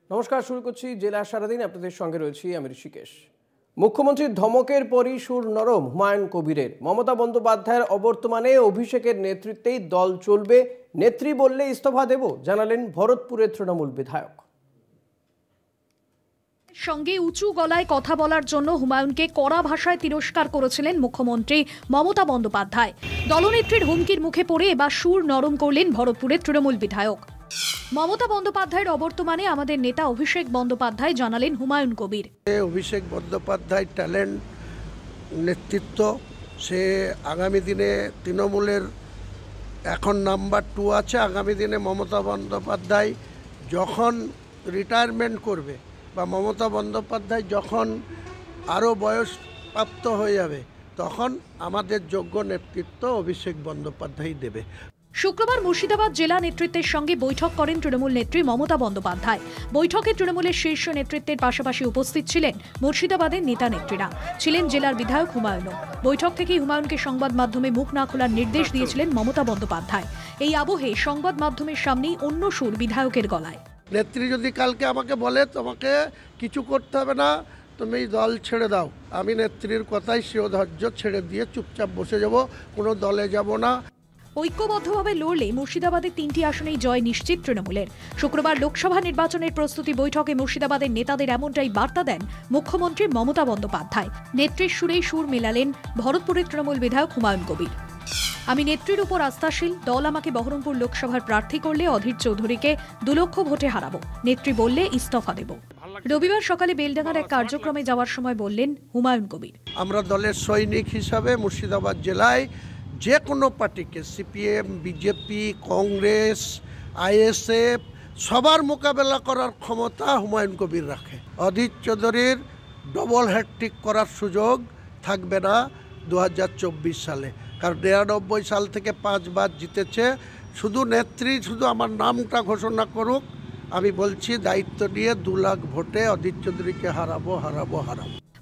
নমস্কার, শুরু করছি জেলা সারাদিন। আপনাদের সঙ্গে রয়েছি আমি ঋষিকেশ। মুখ্যমন্ত্রীর ধমকের পরই সুর নরম হুমায়ুন কবিরের। মমতা বন্দ্যোপাধ্যায়ের অবর্তমানে অভিষেকের নেতৃত্বেই দল চলবে, নেত্রী বললে ইস্তফা দেব জানালেন ভরতপুরের তৃণমূল বিধায়ক। সঙ্গে উঁচু গলায় কথা বলার জন্য হুমায়ুনকে কড়া ভাষায় তিরস্কার করেছিলেন মুখ্যমন্ত্রী মমতা বন্দ্যোপাধ্যায়। দলনেত্রীর হুমকির মুখে পড়ে এবার সুর নরম করলেন ভরতপুরের তৃণমূল বিধায়ক। মমতা বন্দ্যোপাধ্যায়ের অবর্তমানে আমাদের নেতা অভিষেক বন্দ্যোপাধ্যায় জানালেন হুমায়ুন কবির। অভিষেক বন্দ্যোপাধ্যায় ট্যালেন্ট, নেতৃত্ব, সে আগামী দিনে তৃণমূলের এখন নাম্বার 2 আছে। আগামী দিনে মমতা বন্দ্যোপাধ্যায় যখন রিটায়ারমেন্ট করবে বা মমতা বন্দ্যোপাধ্যায় যখন আরও বয়সপ্রাপ্ত হয়ে যাবে, তখন আমাদের যোগ্য নেতৃত্ব অভিষেক বন্দ্যোপাধ্যায় দেবে। শুক্রবার মুর্শিদাবাদ জেলা নেতৃত্বের সঙ্গে বৈঠক করেন তৃণমূল নেত্রী মমতা বন্দ্যোপাধ্যায়। বৈঠকে তৃণমূলের শীর্ষ নেতৃত্বের পাশাপাশি উপস্থিত ছিলেন মুর্শিদাবাদের নেতা নেত্রীরা, ছিলেন জেলার বিধায়ক হুমায়ুনও। বৈঠক থেকেই হুমায়ুনকে সংবাদ মাধ্যমে মুখ না খোলার নির্দেশ দিয়েছিলেন মমতা বন্দ্যোপাধ্যায়। এই আবহে সংবাদ মাধ্যমের সামনেই অন্য সুর বিধায়কের গলায়। নেত্রী যদি কালকে আমাকে বলে তোমাকে কিছু করতে হবে না, তুমি দল ছেড়ে দাও, আমি নেত্রীর কথাই শিরোধার্য ছেড়ে দিয়ে চুপচাপ বসে যাব, কোনো দলে যাব না। ঐক্যবদ্ধভাবে লড়লে মুর্শিদাবাদের 3টি আসনেই জয় নিশ্চিত তৃণমূলের। শুক্রবার লোকসভা নির্বাচনের প্রস্তুতি বৈঠকে মুর্শিদাবাদের নেতাদের এমনটাই বার্তা দেন মুখ্যমন্ত্রী মমতা বন্দ্যোপাধ্যায়। নেত্রীর সুরেই সুর মেলালেন ভরতপুরের তৃণমূল বিধায়ক হুমায়ুন কবির। আমি নেত্রীর উপর আস্থাশীল, দল আমাকে বহরমপুর লোকসভার প্রার্থী করলে অধীর চৌধুরীকে 2 লক্ষ ভোটে হারাবো, নেত্রী বললে ইস্তফা দেব। রবিবার সকালে বেলডাঙ্গার এক কার্যক্রমে যাওয়ার সময় বললেন হুমায়ুন কবির। আমরা দলের সৈনিক হিসাবে মুর্শিদাবাদ জেলায় যে কোনো পার্টিকে, সিপিএম, বিজেপি, কংগ্রেস, আইএসএফ, সবার মোকাবেলা করার ক্ষমতা হুমায়ুন কবির রাখে। অধীর চৌধুরীর ডবল হ্যাট্রিক করার সুযোগ থাকবে না 2024 সালে, কারণ 99 সাল থেকে 5 বার জিতেছে। শুধু নেত্রী শুধু আমার নামটা ঘোষণা করুক, আমি বলছি দায়িত্ব নিয়ে 2 লাখ ভোটে অধীর চৌধুরীকে হারাবো।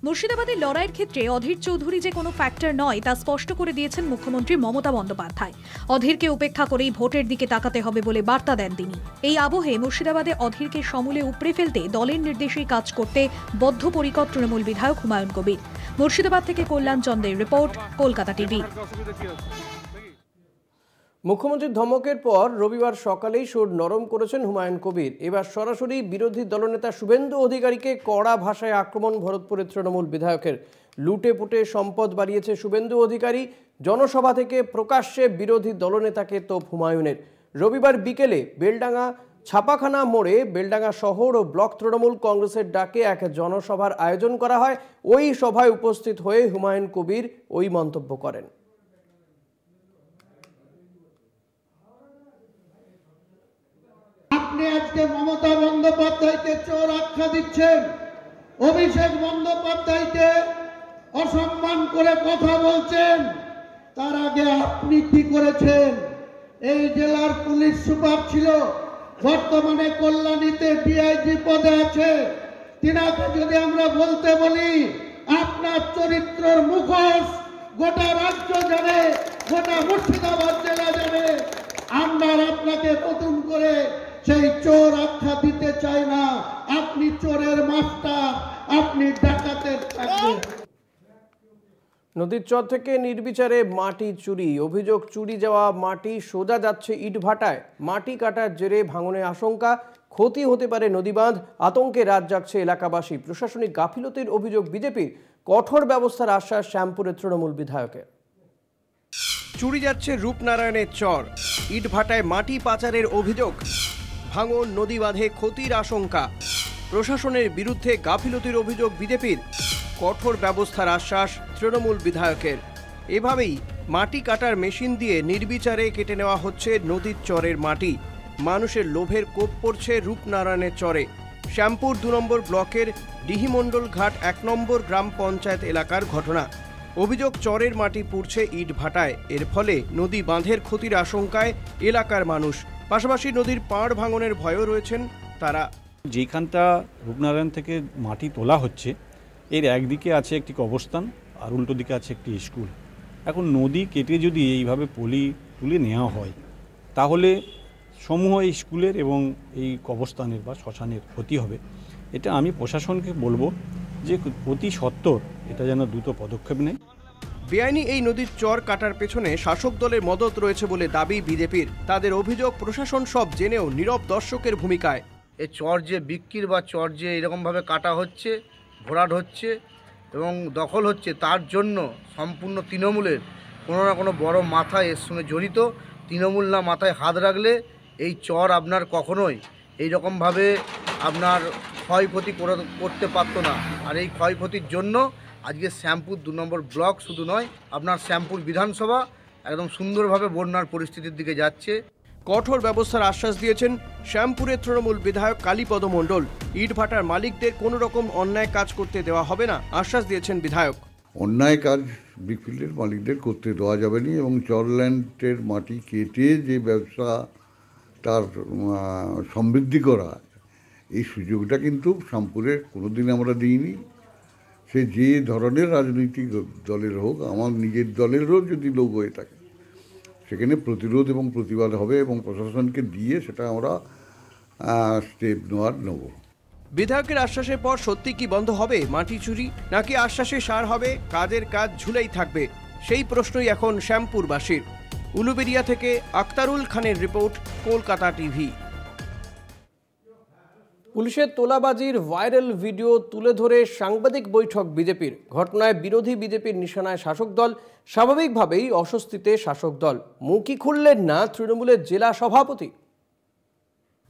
মুর্শিদাবাদের লড়াইয়ের ক্ষেত্রে অধীর চৌধুরী যে কোনো ফ্যাক্টর নয় তা স্পষ্ট করে দিয়েছেন মুখ্যমন্ত্রী মমতা বন্দ্যোপাধ্যায়। অধীরকে উপেক্ষা করেই ভোটের দিকে তাকাতে হবে বলে বার্তা দেন তিনি। এই আবহে মুর্শিদাবাদে অধীরকে সমূলে উপড়ে ফেলতে দলের নির্দেশেই কাজ করতে বদ্ধপরিকর তৃণমূল বিধায়ক হুমায়ুন কবির। মুর্শিদাবাদ থেকে কল্যাণ চন্দ্রের রিপোর্ট, কলকাতা টিভি। মুখ্যমন্ত্রীর ধমকের পর রবিবার সকালেই সুর নরম করেছেন হুমায়ুন কবির। এবার সরাসরি বিরোধী দলনেতা শুভেন্দু অধিকারীকে কড়া ভাষায় আক্রমণ ভরতপুরের তৃণমূল বিধায়কের। লুটে পুটে সম্পদ বাড়িয়েছে শুভেন্দু অধিকারী, জনসভা থেকে প্রকাশ্যে বিরোধী দলনেতাকে তোপ হুমায়ুনের। রবিবার বিকেলে বেলডাঙ্গা ছাপাখানা মোড়ে বেলডাঙ্গা শহর ও ব্লক তৃণমূল কংগ্রেসের ডাকে এক জনসভার আয়োজন করা হয়। ওই সভায় উপস্থিত হয়ে হুমায়ুন কবির ওই মন্তব্য করেন। আপনি আজকে মমতা বন্দ্যোপাধ্যায়কে চোর আখ্যা দিচ্ছেন, অভিষেক বন্দ্যোপাধ্যায়কে অসম্মান করে কথা বলছেন। তার আগে আপনি কি করেছেন? এই জেলার পুলিশ সুপার ছিল, বর্তমানে কল্যাণীতে ডিআইজি পদে আছে। তিনাকে যদি আমরা বলতে বলি আপনার চরিত্রের মুখোশ গোটা রাজ্য জানে, গোটা মুর্শিদাবাদ জেলা জানে। আমরা আপনাকে নতুন করে সেই চোর আখ্যা দিতে চাই না। আপনি চোরের মাস্টার, আপনি ডাকাতের চাকর। নদীর চর থেকে নির্বিচারে মাটি চুরি, অভিযোগ চুরি যাওয়া মাটি সোজা যাচ্ছে ইটভাটায়। মাটি কাটার জেরে ভাঙনের আশঙ্কা, ক্ষতি হতে পারে নদীবাঁধ, আতঙ্কে রাত জাগছে এলাকাবাসী। প্রশাসনিক গাফিলতির অভিযোগ বিজেপির, কঠোর ব্যবস্থার আশ্বাস শ্যামপুরের তৃণমূল বিধায়কের। চুরি যাচ্ছে রূপনারায়ণের চর, ইটভাটায় মাটি পাচারের অভিযোগ, ভাঙন, নদীবাঁধে ক্ষতির আশঙ্কা। প্রশাসনের বিরুদ্ধে গাফিলতির অভিযোগ বিজেপির, কঠোর ব্যবস্থার আশ্বাস তৃণমূল বিধায়কের। এভাবেই মাটি কাটার মেশিন দিয়ে নির্বিচারে কেটে নেওয়া হচ্ছে নদীর চরের মাটি। মানুষের লোভের কোপ পড়ছে রূপনারায়ণের চরে। শ্যামপুর 2 নম্বর ব্লকের ডিহিমণ্ডল ঘাট 1 নম্বর গ্রাম পঞ্চায়েত এলাকার ঘটনা। অভিযোগ চরের মাটি পুড়ছে ইট ভাটায়। এর ফলে নদী বাঁধের ক্ষতির আশঙ্কায় এলাকার মানুষ, পাশাপাশি নদীর পাড় ভাঙনের ভয়ও রয়েছেন তারা। যেখানটা রূপনারায়ণ থেকে মাটি তোলা হচ্ছে, এর একদিকে আছে একটি কবরস্থান আর উল্টো দিকে আছে একটি স্কুল। এখন নদী কেটে যদি এইভাবে পলি তুলে নেওয়া হয়, তাহলে সমূহ এই স্কুলের এবং এই কবরস্থানের বা শ্মশানের ক্ষতি হবে। এটা আমি প্রশাসনকে বলবো যে অতি সত্বর এটা যেন দ্রুত পদক্ষেপ নেয়। বেআইনি এই নদীর চর কাটার পেছনে শাসক দলের মদত রয়েছে বলে দাবি বিজেপির। তাদের অভিযোগ প্রশাসন সব জেনেও নীরব দর্শকের ভূমিকায়। এই চর যে বিক্রির বা চর যে এরকমভাবে কাটা হচ্ছে, ভরাট হচ্ছে এবং দখল হচ্ছে, তার জন্য সম্পূর্ণ তৃণমূলের কোনো না কোনো বড় মাথা এর সঙ্গে জড়িত। তৃণমূল না মাথায় হাত রাখলে এই চর আপনার কখনোই এইরকমভাবে আপনার ক্ষয়ক্ষতি করতে পারতো না। আর এই ক্ষয়ক্ষতির জন্য আজকে শ্যামপুর 2 নম্বর ব্লক শুধু নয়, আপনার শ্যামপুর বিধানসভা একদম সুন্দরভাবে বন্যার পরিস্থিতির দিকে যাচ্ছে। কঠোর ব্যবস্থার আশ্বাস দিয়েছেন শ্যামপুরের তৃণমূল বিধায়ক কালীপদ মণ্ডল। ইটভাটার মালিকদের কোনো রকম অন্যায় কাজ করতে দেওয়া হবে না আশ্বাস দিয়েছেন বিধায়ক। অন্যায় কাজ ব্রিকফিল্ডের মালিকদের করতে দেওয়া যাবে না এবং চরল্যান্ডের মাটি কেটে যে ব্যবসা তার সমৃদ্ধি করা, এই সুযোগটা কিন্তু শ্যামপুরে কোনোদিন আমরা দিইনি। সে যে ধরনের রাজনৈতিক দলের হোক, আমার নিজের দলেরও যদি লোক হয়ে থাকে, সেখানে প্রতিরোধ এবং প্রতিবাদ হবে এবং প্রশাসনকে দিয়ে সেটা আমরা স্টেপ নেব। বিধায়কের আশ্বাসের পর সত্যি কি বন্ধ হবে মাটি চুরি, নাকি আশ্বাসে সার হবে কাজের কাজ ঝুলেই থাকবে? সেই প্রশ্নই এখন শ্যামপুরবাসীর। উলুবেড়িয়া থেকে আক্তারুল খানের রিপোর্ট, কলকাতা টিভি। পুলিশের তোলাবাজির ভাইরাল ভিডিও তুলে ধরে সাংবাদিক বৈঠক বিজেপির। ঘটনায় বিরোধী বিজেপির নিশানায় শাসক দল। স্বাভাবিকভাবেই অস্বস্তিতে শাসক দল। মুখই খুললেন না তৃণমূলের জেলা সভাপতি।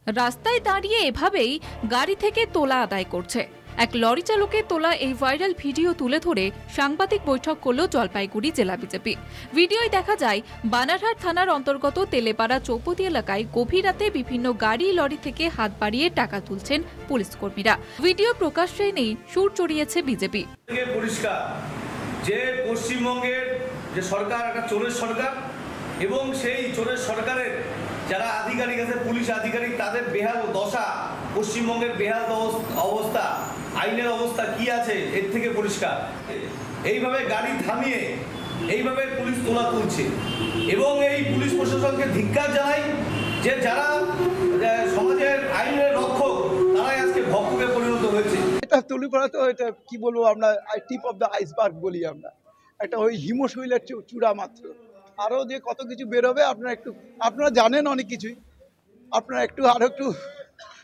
রাস্তায় দাঁড়িয়ে এভাবেই গাড়ি থেকে তোলা আদায় করছে। এক লরি চালকের তোলা এই ভাইরাল ভিডিও তুলে ধরে সাংবাদিক বৈঠক করল জলপাইগুড়ি জেলা বিজেপি। ভিডিওয় দেখা যায় বানারহাট থানার অন্তর্গত তেলেপাড়া চৌপতি এলাকায় গভীর রাতে বিভিন্ন গাড়ি লরি থেকে হাত বাড়িয়ে টাকা তুলছেন পুলিশ কর্মীরা। ভিডিও প্রকাশ্যে এনেই সুর চড়িয়েছে বিজেপি। পরিষ্কার যে পশ্চিমবঙ্গের যে সরকার একটা চোরের সরকার এবং সেই চোরের সরকারের যারা আধিকারিক আছে, পুলিশ আধিকারিক, তাদের বেহাল দশা, পশ্চিমবঙ্গের বেহাল অবস্থা, আইনের অবস্থা কি আছে এর থেকে পরিষ্কার। এইভাবে গাড়ি থামিয়ে এইভাবে পুলিশ তোলা তুলছে এবং এই পুলিশ প্রশাসনকে ধিক্কার জানাই যে যারা সমাজের আইনের রক্ষক তারাই আজকে ভক্ষকে পরিণত হয়েছে। এটা তুলি করা তো এটা কি বলবো, আমরা টিপ অফ দ্য আইসবার্গ বলি আমরা, একটা ওই হিমশৈলের চূড়া মাত্র। আরও যে কত কিছু বেরোবে আপনারা জানেন অনেক কিছুই। আপনারা আরো একটু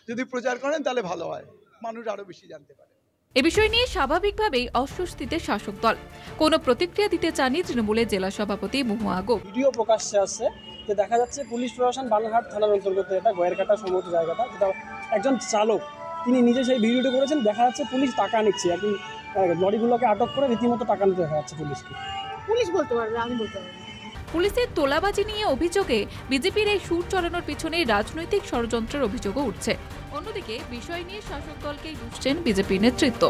যদি প্রচার করেন তাহলে ভালো হয়, মানুষ আরো বেশি জানতে পারে। এ বিষয় নিয়ে স্বাভাবিকভাবেই অস্বস্তিতে শাসক দল। কোনো প্রতিক্রিয়া দিতে চাননি তৃণমূলের জেলা সভাপতি মহুয়া আগো। ভিডিও প্রকাশ্যে আসছে যে দেখা যাচ্ছে পুলিশ প্রশাসন বানারহাট থানার অন্তর্গত এটা গয়েরকাটা সম্ভবত জায়গাটা, যেটা একজন চালক তিনি নিজে সেই ভিডিওটি করেছেন। দেখা যাচ্ছে পুলিশ টাকা নিচ্ছে, এখন লরিগুলোকে আটক করে রীতিমতো টাকা নিতে দেখা যাচ্ছে পুলিশকে। পুলিশ বলতে পারবে, আমি বলতে পারবো। পুলিশের তোলাবাজি নিয়ে অভিযোগে বিজেপির এই সুর চড়ানোর পিছনে রাজনৈতিক ষড়যন্ত্রের অভিযোগও উঠছে। অন্যদিকে বিষয় নিয়ে শাসক দলকেই দুষছেন বিজেপি নেতৃত্ব।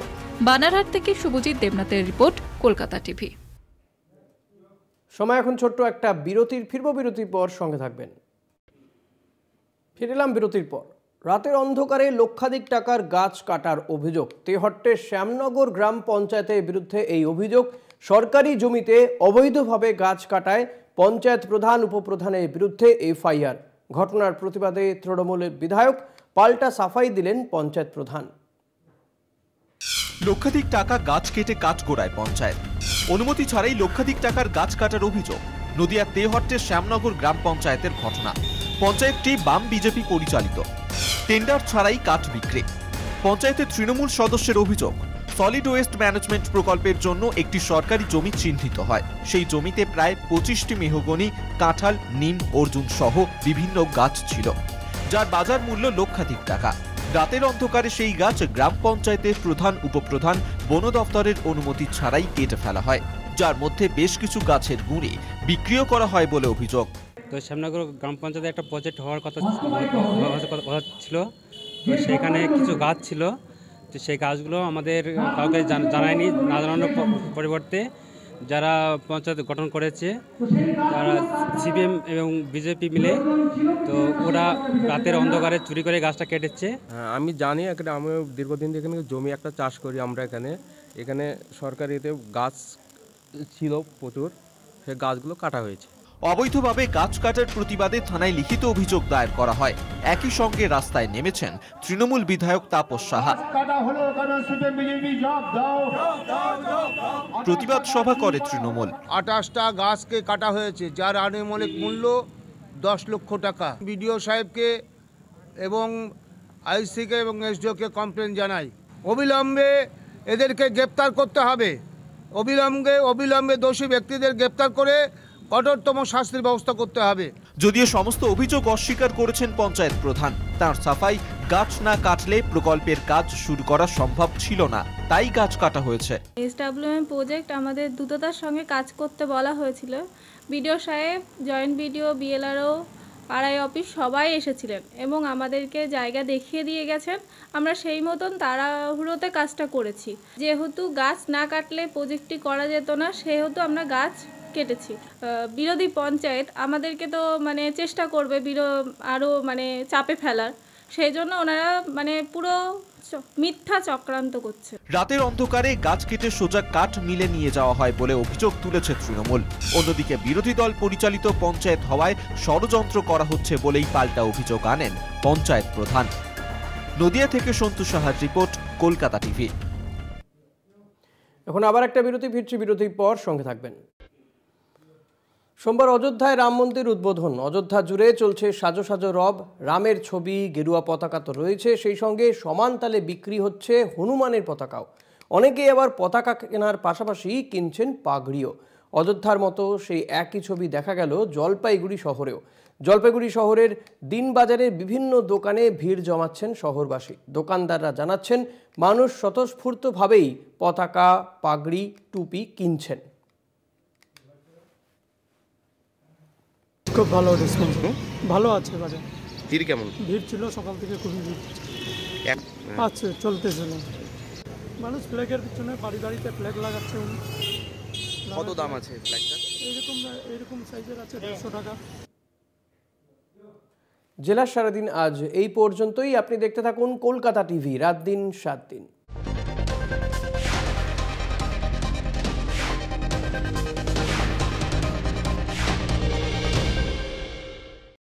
বানারহাট থেকে শুভজিৎ দেবনাথের রিপোর্ট, কলকাতা টিভি। সময় এখন ছোট্ট একটা বিরতির। বিরতির পর সঙ্গে থাকবেন। ফিরলাম বিরতির পর। রাতের অন্ধকারে লক্ষাধিক টাকার গাছ কাটার অভিযোগ। তেহট্টের শ্যামনগর গ্রাম পঞ্চায়েতের বিরুদ্ধে এই অভিযোগ। সরকারি জমিতে অবৈধভাবে গাছ কাটায় পঞ্চায়েত প্রধান উপপ্রধানের বিরুদ্ধে এফআইআর। ঘটনার প্রতিবাদে তৃণমূলের বিধায়ক পাল্টা সাফাই দিলেন পঞ্চায়েত প্রধান। লক্ষাধিক টাকা গাছ কেটে কাঠ গড়ায় পঞ্চায়েত। অনুমতি ছাড়াই লক্ষাধিক টাকার গাছ কাটার অভিযোগ। নদিয়ার তেহট্টের শ্যামনগর গ্রাম পঞ্চায়েতের ঘটনা। পঞ্চায়েতটি বাম বিজেপি পরিচালিত। টেন্ডার ছাড়াই কাঠ বিক্রি। পঞ্চায়েতের তৃণমূল সদস্যের অভিযোগ, সলিড ওয়েস্ট ম্যানেজমেন্ট প্রকল্পের জন্য একটি সরকারি জমি চিহ্নিত হয়। সেই জমিতে প্রায় 25টি মেহগনি, কাঁঠাল, নিম, অর্জুন সহ বিভিন্ন গাছ ছিল, যার বাজার মূল্য লক্ষাধিক টাকা। রাতের অন্ধকারে সেই গাছ গ্রাম পঞ্চায়েতের প্রধান উপপ্রধান বন দপ্তরের অনুমতি ছাড়াই কেটে ফেলা হয়, যার মধ্যে বেশ কিছু গাছের গুঁড়ি বিক্রিও করা হয় বলে অভিযোগ। তো শ্যামনগর গ্রাম পঞ্চায়েতে একটা প্রজেক্ট হওয়ার কথা ছিল, তো সেখানে কিছু গাছ ছিল, তো সেই গাছগুলো আমাদের কাউকে জানায়নি। না জানানোর পরিবর্তে যারা পঞ্চায়েত গঠন করেছে তারা সিপিএম এবং বিজেপি মিলে, তো ওরা রাতের অন্ধকারে চুরি করে গাছটা কেটেছে। হ্যাঁ, আমি জানি। এখানে আমি দীর্ঘদিন এখানে জমি একটা চাষ করি আমরা। এখানে সরকারিতে গাছ ছিল প্রচুর, সেই গাছগুলো কাটা হয়েছে। অবৈধভাবে গাছ কাটার প্রতিবাদে থানায় লিখিত অভিযোগ দায়ের করা হয়। একই সঙ্গে রাস্তায় নেমেছেন তৃণমূল বিধায়ক তাপস সাহা। প্রতিবাদ সভা করে তৃণমূল। 28টা গাছকে কাটা হয়েছে, যার আনুমানিক মূল্য 10 লক্ষ টাকা। বিডিও সাহেবকে এবং আইসিকে এবং এসডিওকে কমপ্লেন জানাই। অবিলম্বে এদেরকে গ্রেপ্তার করতে হবে। অবিলম্বে দোষী ব্যক্তিদের গ্রেপ্তার করে কঠোরতম শাস্তির ব্যবস্থা করতে হবে। যদিও সমস্ত অভিযোগ অস্বীকার করেছেন পঞ্চায়েত প্রধান। তার সাফাই, গাছ না কাটলে প্রকল্পের কাজ শুরু করা সম্ভব ছিল না, তাই গাছ কাটা হয়েছে। এসডব্লিউএম প্রজেক্ট আমাদের দ্রুততার সঙ্গে কাজ করতে বলা হয়েছিল। বিডিও সাহেব, joint BDO, BLRO, RI office সবাই এসেছিলেন এবং আমাদেরকে জায়গা দেখিয়ে দিয়ে গেছেন। আমরা সেই মতন তাড়াহুড়োতে কাজটা করেছি। যেহেতু গাছ না কাটলে প্রজেক্টটি করা যেত না, সেহেতু আমরা গাছ কেটেছি। বিরোধী পঞ্চায়েত আমাদেরকে তো চেষ্টা করবে আরও চাপে ফেলার, সেই জন্য ওনারা পুরো মিথ্যা চক্রান্ত করছে। রাতের অন্ধকারে গাছ কেটে সোজা কাঠ মিলে নিয়ে যাওয়া হয় বলে অভিযোগ তুলেছে তৃণমূল। অন্যদিকে বিরোধী দল পরিচালিত পঞ্চায়েত হওয়ায় ষড়যন্ত্র করা হচ্ছে বলেই পাল্টা অভিযোগ আনেন পঞ্চায়েত প্রধান। নদিয়া থেকে সন্তু সাহার রিপোর্ট, কলকাতা টিভি। এখন আবার একটা বিরতি, ফিরছি বিরতির পর, সঙ্গে থাকবেন। সোমবার অযোধ্যায় রাম মন্দির উদ্বোধন। অযোধ্যা জুড়ে চলছে সাজো সাজো রব। রামের ছবি, গেরুয়া পতাকা তো রয়েছে, সেই সঙ্গে সমান তালে বিক্রি হচ্ছে হনুমানের পতাকাও। অনেকেই আবার পতাকা কেনার পাশাপাশি কিনছেন পাগড়িও। অযোধ্যার মতো সেই একই ছবি দেখা গেল জলপাইগুড়ি শহরেও। জলপাইগুড়ি শহরের দিনবাজারে বিভিন্ন দোকানে ভিড় জমাচ্ছেন শহরবাসী। দোকানদাররা জানাচ্ছেন মানুষ স্বতঃস্ফূর্তভাবেই পতাকা, পাগড়ি, টুপি কিনছেন। খুব ভালো রেসপন্স, ভালো আছে বাজার। ভিড় কেমন? ভিড় ছিল সকাল থেকে, খুবই ভিড় আছে, চলতেছিল। মানুষ ফ্ল্যাগের পিছনে বাড়িতে ফ্ল্যাগ লাগাচ্ছে। কত দাম আছে ফ্ল্যাগটা? এইরকম সাইজের আছে 150 টাকা। জেলার সারাদিন আজ এই পর্যন্তই। আপনি দেখতে থাকুন কলকাতা টিভি, রাত দিন 7 দিন।